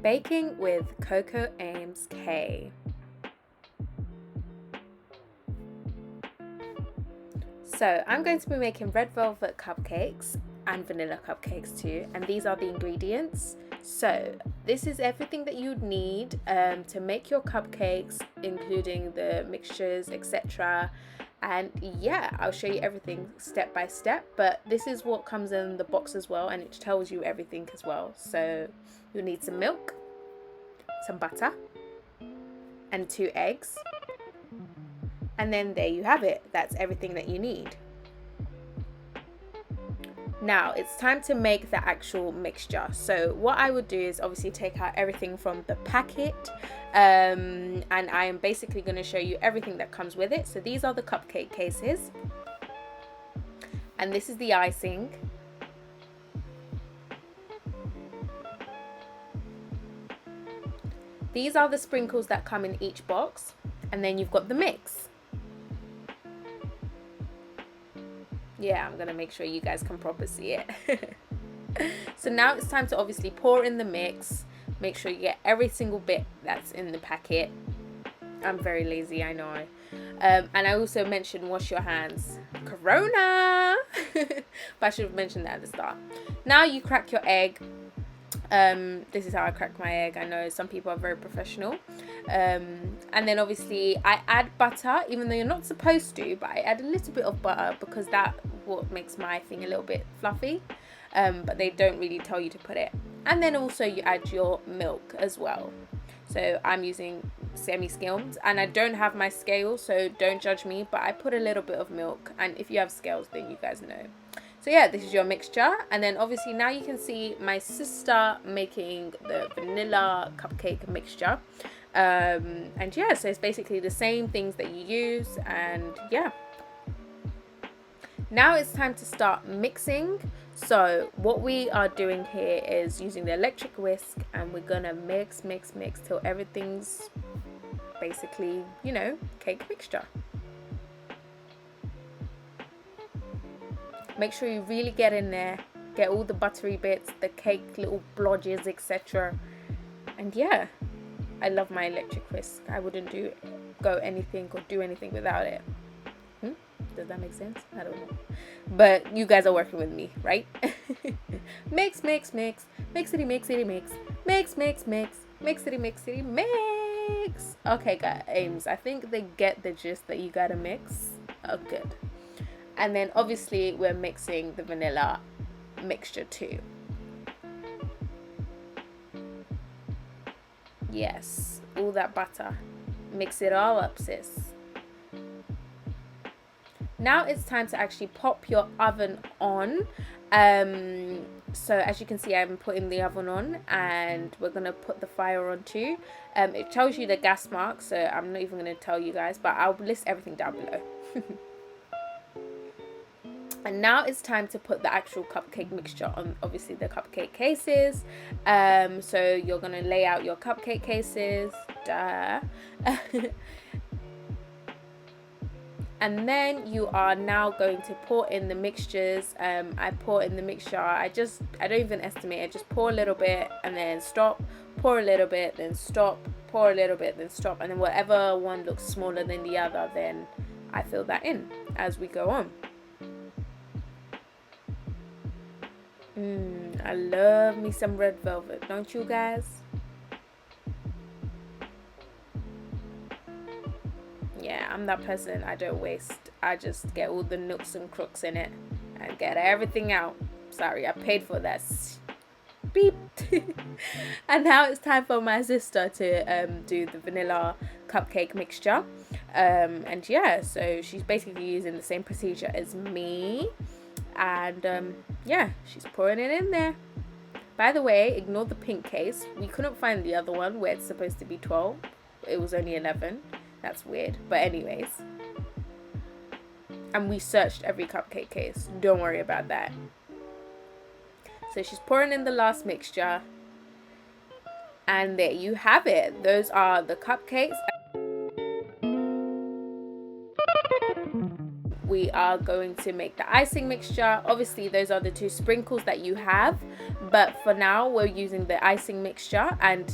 Baking with Cocoaimssk. So I'm going to be making red velvet cupcakes and vanilla cupcakes too, and these are the ingredients. So this is everything that you'd need to make your cupcakes, including the mixtures, etc. And yeah, I'll show you everything step by step, but this is what comes in the box as well, and it tells you everything as well. So you'll need some milk, some butter, and 2 eggs. And then there you have it. That's everything that you need. Now it's time to make the actual mixture. So what I would do is obviously take out everything from the packet, and I am basically going to show you everything that comes with it. So these are the cupcake cases, and this is the icing. These are the sprinkles that come in each box, and then you've got the mix. Yeah, I'm gonna make sure you guys can properly see it. So now it's time to obviously pour in the mix. Make sure you get every single bit that's in the packet. I'm very lazy, I know. And I also mentioned wash your hands. Corona! But I should have mentioned that at the start. Now you crack your egg. This is how I crack my egg. I know some people are very professional. And then obviously I add butter, even though you're not supposed to, but I add a little bit of butter because that's what makes my thing a little bit fluffy. But they don't really tell you to put it. And then also you add your milk as well. So I'm using semi-skimmed, and I don't have my scale, so don't judge me, but I put a little bit of milk, and if you have scales then you guys know. So yeah, this is your mixture, and then obviously now you can see my sister making the vanilla cupcake mixture. And yeah, so it's basically the same things that you use, and yeah. Now it's time to start mixing. So what we are doing here is using the electric whisk, and we're gonna mix till everything's basically, you know, cake mixture. Make sure you really get in there, get all the buttery bits, the cake little blodges, etc. And yeah, I love my electric whisk. I wouldn't do anything without it. Does that make sense? I don't know. But you guys are working with me, right? Mix, mix, mix. Mixity, mixity, mix. Mix, mix, mix. Mixity, mixity, mix. Okay, guys. I think they get the gist that you gotta mix. Oh, good. And then obviously we're mixing the vanilla mixture too. Yes, all that butter. Mix it all up, sis. Now it's time to actually pop your oven on. So as you can see, I'm putting the oven on, and we're gonna put the fire on too. It tells you the gas mark, so I'm not even gonna tell you guys, but I'll list everything down below. And now it's time to put the actual cupcake mixture on, obviously the cupcake cases. So you're gonna lay out your cupcake cases, duh. And then you are now going to pour in the mixtures. I pour in the mixture, I don't even estimate, I just pour a little bit and then stop, pour a little bit, then stop, pour a little bit, then stop, and then whatever one looks smaller than the other, then I fill that in as we go on. I love me some red velvet, don't you guys? Yeah, I'm that person. I don't waste. I just get all the nooks and crooks in it and get everything out. Sorry, I paid for that. Beep. And now it's time for my sister to do the vanilla cupcake mixture. And yeah, so she's basically using the same procedure as me. And yeah, she's pouring it in there. By the way, ignore the pink case. We couldn't find the other one where it's supposed to be 12. It was only 11. That's weird. But anyways. And we searched every cupcake case. Don't worry about that. So she's pouring in the last mixture. And there you have it. Those are the cupcakes. we are going to make the icing mixture. Obviously those are the 2 sprinkles that you have, but for now we're using the icing mixture, and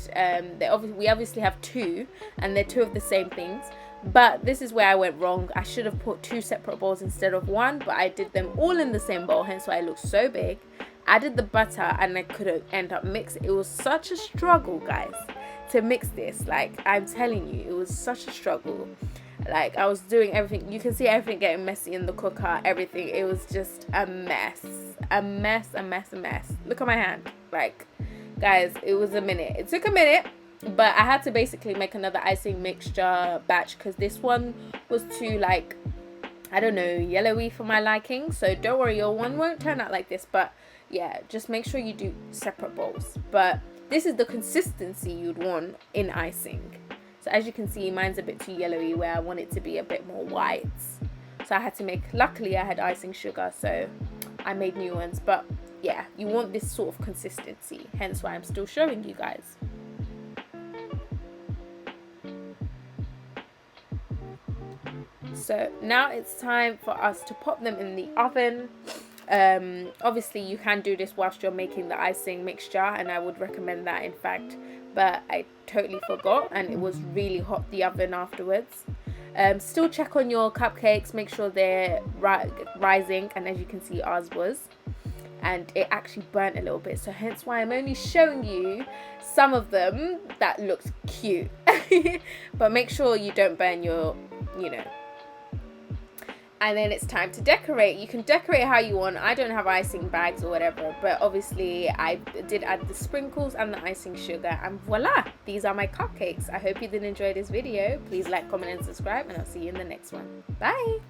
we obviously have 2, and they're 2 of the same things. But this is where I went wrong. I should have put 2 separate bowls instead of 1, but I did them all in the same bowl, hence why it looks so big. Added the butter and I couldn't end up mixing. It was such a struggle, guys, to mix this. Like, I'm telling you, it was such a struggle. Like, I was doing everything. You can see everything getting messy in the cooker, everything. It was just a mess. A mess. Look at my hand. Like, guys, it was a minute. It took a minute, but I had to basically make another icing mixture batch because this one was too, like, I don't know, yellowy for my liking. So don't worry, your one won't turn out like this, but yeah, just make sure you do separate bowls. But this is the consistency you'd want in icing. So as you can see, mine's a bit too yellowy where I want it to be a bit more white. So I had to make, luckily I had icing sugar, so I made new ones. But yeah, you want this sort of consistency, hence why I'm still showing you guys. So now it's time for us to pop them in the oven. Obviously you can do this whilst you're making the icing mixture, and I would recommend that, in fact, but I totally forgot and it was really hot, the oven, afterwards. Still check on your cupcakes, make sure they're rising, and as you can see ours was, and it actually burnt a little bit, so hence why I'm only showing you some of them that looked cute. But make sure you don't burn your, you know. And then it's time to decorate. You can decorate how you want. I don't have icing bags or whatever, but obviously I did add the sprinkles and the icing sugar, and voila, these are my cupcakes. I hope you did enjoy this video. Please like, comment and subscribe, and I'll see you in the next one. Bye.